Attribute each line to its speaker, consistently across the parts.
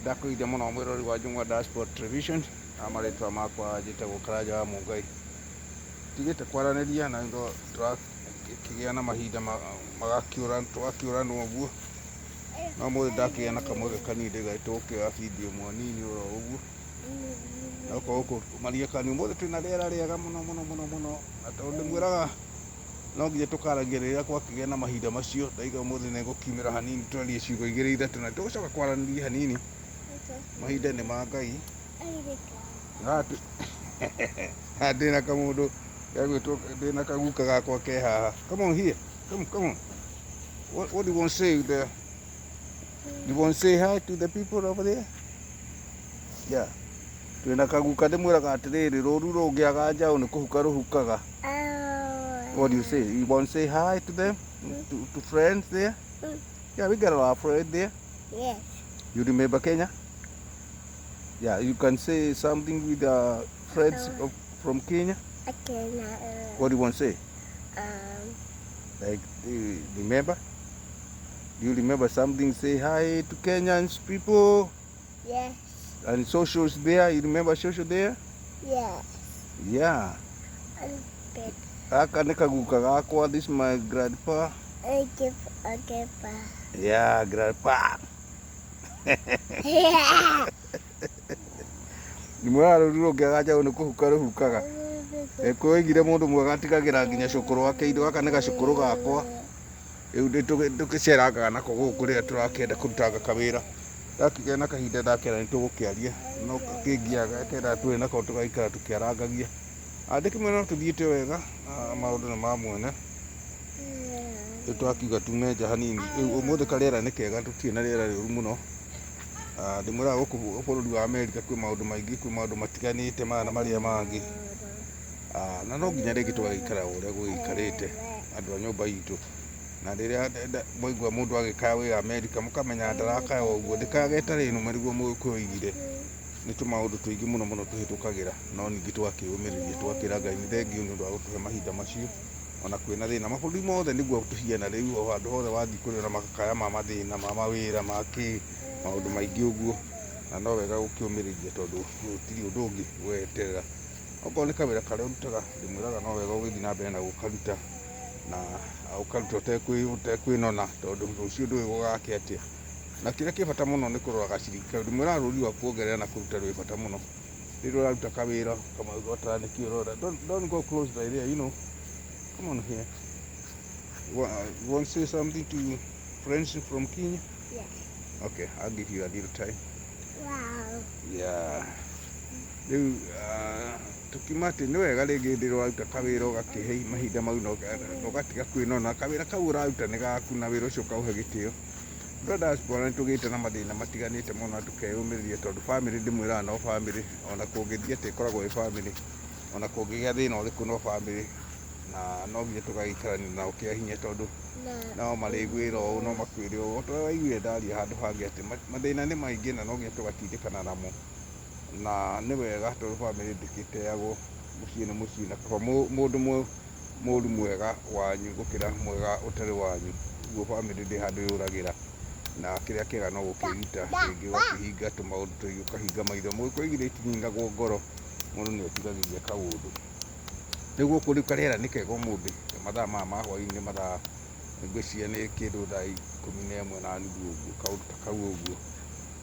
Speaker 1: ndakwĩire mũno mwĩrori wa Jungwa Dashboard Television amarĩtwa makwa njĩtagwo Karanja wa Mũngai. Tigĩte kwaranĩria na ndo tũrakĩgĩa na mahinda tũgakĩũranwo ũguo, no mũthĩ ndakĩgĩa na kamweke kanini ndĩgaĩtwo gũkĩoya video mwanini oro ũguo na gũkũ maria kanini. Ũmũthĩ twĩna rĩera rĩega mũno, na tondũ ndĩmwĩraga no nginya tũkaragia rĩrĩa gwakĩgĩa na mahinda macio. Ndaiga ũmũthĩ nĩngũkiumĩra hanini twarie ciugo igĩrĩ ithatũ na tũgũcoka kwaranĩria hanini. Mahinda nĩ ma Ngai. Ndĩna kamũndũ gagwĩtwo, ndĩna kaguka gakwa ke haha. Come on here. Come on. What do you want to say there? You want to say hi to the people over there? Yeah. Twĩna kaguka ndĩmwĩraga atĩrĩrĩ, rũru rũngĩaga njaũ nĩ kũhuka rũhukaga. What do you say? You want to say hi to them? To friends there? Yeah, we got a lot of friends there.
Speaker 2: Yes.
Speaker 1: You remember Kenya? Yeah, you can say something with friends from Kenya.
Speaker 2: Okay, now.
Speaker 1: What do you want to say? Like, remember? Do you remember something? Say hi to Kenyans people.
Speaker 2: Yes.
Speaker 1: And socials there. You remember social there?
Speaker 2: Yes.
Speaker 1: Yeah.
Speaker 2: Okay.
Speaker 1: Aka nĩ kaguka gakwa. This is my grandpa.
Speaker 2: Okay.
Speaker 1: Yeah, grandpa.
Speaker 2: Yeah.
Speaker 1: Nĩ mwega rũru rũngĩaga njaũ nĩ kũhuka rũhukaga. Kwĩgire mũndũ mwega atigagĩra nginya cũkũrũ wake indo. Gaka nĩ gacũkũrũ gakwa. Rĩu tũgĩcerangaga nako gũkũ rĩrĩa tũrakĩenda kũrutanga kawĩra. Ndakĩgĩa na kahinda ndakĩenda nĩtũgũkĩaria, no kĩngiaga kenda twĩ nako tũgaikara tũkĩarangagia. Ndĩkĩmwĩra no tũthiĩte wega, maũndũ nĩ ma mwene. Twakiuga tume nja hanini. Rĩu ũmũthĩ karĩera nĩ kega, tũtirĩ na rĩera rĩũru mũno. Ndĩmwĩraga gũkũ bũrũri wa Amerika kwĩ maũndũ maingĩ, kwĩ maũndũ matiganĩte na marĩa mangĩ. Na no nginya rĩngĩ tũgagĩikara ũrĩa gũgĩikarĩte andũ a nyũmba itũ. Na rĩrĩa mwaigua mũndũ agĩkaya wĩ Amerika mũkamenya ndarakaya ũguo, ndĩkage tarĩ nũme nĩguo mũkwĩigire. Nĩ tũmaũndũ tũingĩ mũno tũhĩtũkagĩra, no ningĩ tũgakĩũmĩrĩria, tũgakĩra Ngai nĩ thengiũ nĩ ũndũ wa gũtũhe mahinda macio. Ona kwĩna thĩna mabũrũri mothe nĩguo tũhiana rĩu, o handũ hothe wathiĩ kũrĩ na makaya ma mathĩna ma mawĩra ma maũndũ maingĩ ũguo, na no wega gũkĩũmĩrĩria tondũ gũtirĩ ũndũ ũngĩ weterera. Okorwo nĩ kawĩra karĩa ũrutaga, ndĩmwĩraga no wega ũgĩthiĩ na mbere na gũkaruta, na ũkaruta ũtekwĩnona tondũ rũciũ ndũĩ gũgakĩa atĩa. Na kĩrĩa kĩ bata mũno nĩ kũrora gacirika. Ndĩmwĩraga rũri wa kuongerera na kũruta rwĩ bata mũno. Rĩrĩa ũraruta kawĩra kamwe nĩkĩo ũrora. Don't go close right there, you know. Come on here. You want to say something to friends from Kenya?
Speaker 2: Yes.
Speaker 1: Okay, I'll give you a little time.
Speaker 2: Wow.
Speaker 1: Yeah. Rĩu tũkiuma atĩ nĩ wega rĩngĩ hĩndĩ ĩrĩa ũraruta kawĩra ũgakĩhe mahinda mau na ũgatiga kwĩnona. Kawĩra kau ũraruta nĩ gaku na wĩra ũcio ũkaũhe gĩtĩo. Jungwa Dashboard nĩtũgĩte na mathĩna matiganĩte mũno na tũkeyũmĩrĩria tondũ bamĩrĩ ndĩmwĩraga no bamĩrĩ, ona kũngĩthiĩ atĩ ĩkoragwo ĩ bamĩrĩ, ona kũngĩgĩa thĩna ũrĩkũ no bamĩrĩ, na no nginya tũgagĩikarania nao kĩa hinya tondũ nao marĩgwĩra ũũ, no makwĩre ũũ. Twaiguire ndaria handũ hangĩ atĩ mathĩna nĩ maingĩ na no nginya tũgatindĩkana namo, na nĩ wega tondũ bamĩrĩ ndĩgĩteagwo. Mũciĩ nĩ mũciĩ, na kaba mũndũ mũru mwega wanyu gũkĩra mwega ũtarĩ wanyu. Ũguo bamĩrĩ ndĩ handũ yũragĩra, na kĩrĩa kĩega no gũkĩgita, rĩngĩ ũgakĩhinga tũmaũndũ tũingĩ, ũkahinga maitho. Mũgĩkũigire itiningagwo ngoro, mũndũ nĩ etigagĩria kaũndũ. Rĩu gũkũ rĩu karĩera nĩ kega ũmũthĩ, mathaa maya ma hwaĩ-inĩ, mathaa ngwĩciria nĩ kĩndũ thaa 11:30 ũguo, kaũndũ ta kau ũguo,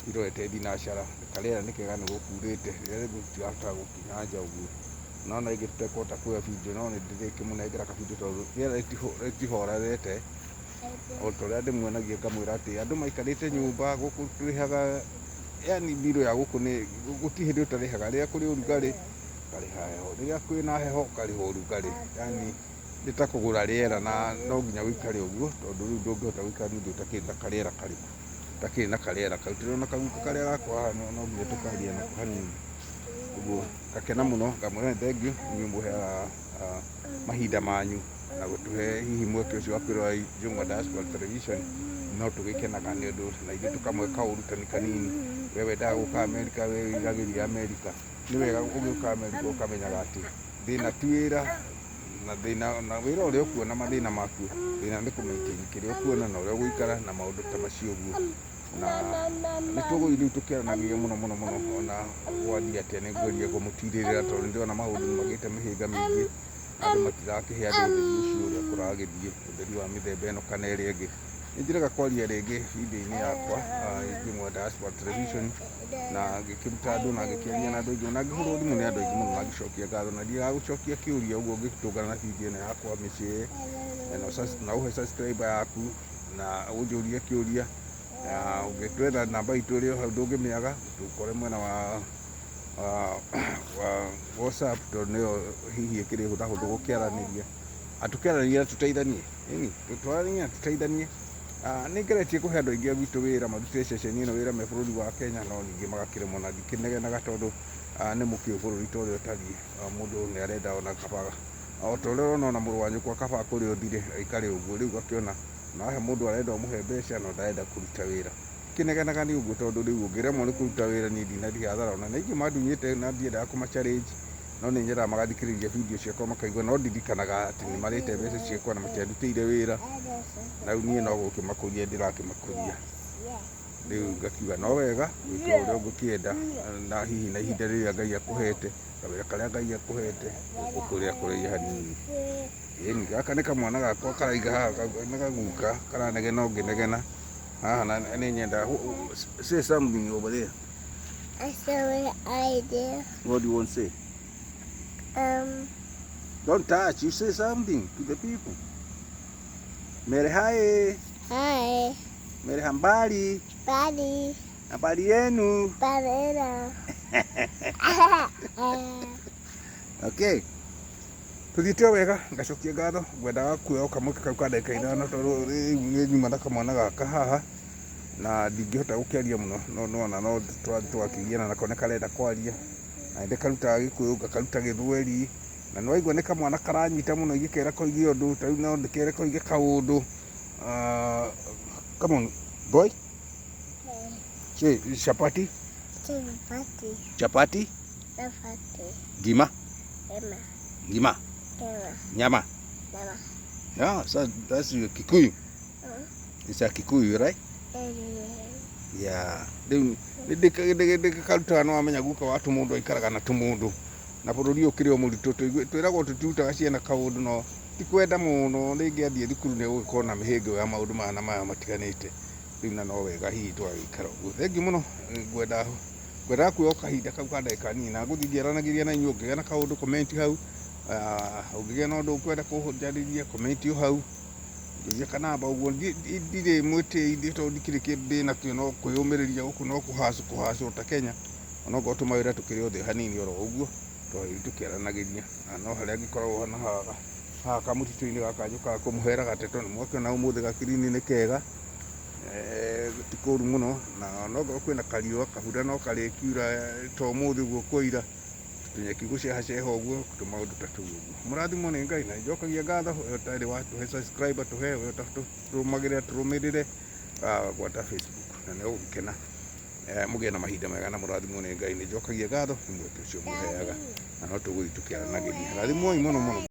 Speaker 1: irorete thinacara. Karĩera nĩ kega nĩ gũkurĩte, rĩrĩa rĩngĩ tũtigahotaga gũkinya nja ũguo. Nona rĩngĩ tũtekũhota kuoya video, no nĩ ndĩrĩkĩmũnengera kabindio tondũ rĩera rĩtihorerete. O ta ũrĩa ndĩmuonagia ngamwĩra atĩ andũ maikarĩte nyũmba gũkũ tũrĩhaga, yani mbirũ ya gũkũ gũtirĩ hĩndĩ ũtarĩhaga. Rĩrĩa kũrĩ ũrugarĩ ũkarĩha heho, rĩrĩa kwĩna heho ũkarĩha ũrugarĩ. Yani nĩ ta kũgũra rĩera, na no nginya ũikare ũguo tondũ rĩu ndũngĩhota gũikara nĩ ũndũ ũtakĩrĩ na karĩera karĩkũ, ũtakĩrĩ na karĩera kau. Tũrona kaguka karĩa gakwa haha, no nginya tũkaria nako hanini. Ũguo ngakena mũno, ngamwĩra nĩ thengiũ inyuĩ mũheaga mahinda manyu na gũtũhe hihi mweke ũcio wa kwĩrora Jungwa Dashboard Television. No tũgĩkenaga nĩ ũndũ na ithuĩ tũkamwĩka ũrutani kanini. We wendaga gũka Amerika, we wĩriragĩria Amerika, nĩ wega ũgĩũka Amerika ũkamenyaga atĩ thĩna ti wĩra, na thĩna na wĩra ũrĩa ũkuona mathĩna maku, thĩna nĩ kũmenya kĩrĩa ũkuona na ũrĩa ũgũikara na maũndũ ta macio ũguo. na nä tå gå ithu tå kä aranagia må no må no må no ona gwathi atä nä ngweria gå må tirä rä ra tondå nä ndärona maå ndå magä te mä hä nga mä ingä andå matirakä he andå å theri å cio å rä a kå ragä thiä å theri wa mä themba ä no kana ä rä angä nä njärega kwaria rä ngä video-inä yakwa ingä mwe Diaspora Television na ngä kä ruta andå na ngä kä aria na andå aingä na ngä hå rwo thimå nä andå aingä må no na ngä cokia ngatho na ndiragå cokia kä å ria å guo ngä tå ngana na video ä no yakwa mä ciä na å he subscriber yaku na å njå rie kä å ria å ngä twetha namba itå ä rä o hau ndå ngä mä aga tå kore mwena wa WhatsApp tondå nä yo hihi ä kä rä hå thahå thå gå kä aranä ria atå kä aranä ria tå teithanie tå twaranie tå teithanie nä ngeretie kå he andå aingä a gwitå wä ra marutire ceceni ä no wä ra me bå rå ri wa Kenya no ningä magakä remwo na ndikä negenaga tondå nä må kä å bå rå ri ta å rä a å tariä må ndå nä arenda ona kaba o ta å rä a ona må rå wa nyåkwa kaba kå rä o thire aikarä å guo rä u gakä ona nahe må ndå arenda å må he mbeca no ndarenda kå ruta wä ra kä negenaga nä å guo tondå rä u å ngä remwo nä kå ruta wä ra niä ndinathiä hathara ona na ingä mandunyä te na ndiendaga kå macarĩnji no nä nyendaga magathikä rä ria video ciakwa makaigua no ndirikanaga atä nä marä te mbeca ciakwa na matiandutä ire wä ra na rä u niä no gå kä makå ria ndä rakä makå ria rä u ngakiuga no wega gwä kä å rä a å ngå kä enda na hihi na ihinda rä rä a Ngai akå hete kawä ra karä a Ngai akå hete gå kå rä a kå raiha hanini ĩni gaka nä kamwana gakwa karaiga haha nä gaguka karanegena å ngä negena haha na nä nyenda say something over there.
Speaker 2: I saw an idea.
Speaker 1: What do you want to say? Don't touch, you say something to the people. Mere hai.
Speaker 2: Hi.
Speaker 1: Mere hambali.
Speaker 2: Buddy.
Speaker 1: Habari yenu.
Speaker 2: Banana.
Speaker 1: Okay. Tuthite wega ngacokia ngatho ngwendaga kuoya kamwe kau ka ndagĩka ithano tondũ nĩ nyuma na kamwana gaka haha na ndingĩhota gũkĩaria mũno no twakĩgiana nako nĩ karenda kwaria na ndĩ karutaga Gĩkũyũ ngakaruta Gĩthweri na nĩ waigua nĩ kamwana karanyita mũno igĩkera koige ũndũ ta rĩu no ndĩkere koige kaũndũ. Come on boy. Say chapati.
Speaker 2: Chapati.
Speaker 1: Chapati.
Speaker 2: Chapati.
Speaker 1: Ngima.
Speaker 2: Emma.
Speaker 1: Ngima. Nyama.
Speaker 2: Mama.
Speaker 1: Yeah, so that's your Kikuyu. It's a Kikuyu, right? Yeah. Ndä karuta no amenya guka wa tå må ndå aikaraga na tå må ndå na bå rå ri å kä rä o må ritå twä ragwo tå tirutaga ciana kaå ndå no ti kwenda må no rä ngä athiä thukuru nä gå gä korwo na mä hä ngä ya maå ndå mana maya matiganä te rä u na no wega hihi twagäikara å guo thengi må no ngwendaga kuoya kahinda kau ka ndagä ka nini na gå thiä ngä aranagä ria na inyuä å ngä gä na kaå ndå komenti hau å ngä gä na å ndå å kwenda kå njarä ria komenti o hau ngä kanamba å guo ndirä mwä tä ithä tondå ndikä rä kä ndä nakä no kwä å mä rä ria gå kå no kå hacå ta Kenya onokorwo tå mawä ra tå kä rä othe hanini oro å guo twagä tå kä aranagä ria na no harä a ngä koragwo hana haha kamå titå-inä gaka njå kaga kå må hera gateto nä mwakä ona å må thä gakirini nä kega ti kå ru må no na nokorwo kwä na kariå kabura no karä kiura to må thä guo kwaira tå nyeki gå cehaceha å guo tå maå ndå ta tå guo må rathimwo nä Ngai na njokagia ngatho å tarä wa tå he subscriber tå he tå rå magä rä tå rå mä rä re gwata Facebook na nä å gä kena må gä na mahinda mega na må rathimwo nä Ngai nä njokagia ngatho nä mweke å cio må heaga na no tå gå thiä tå kä aranagä ria rathimwoi må no må no.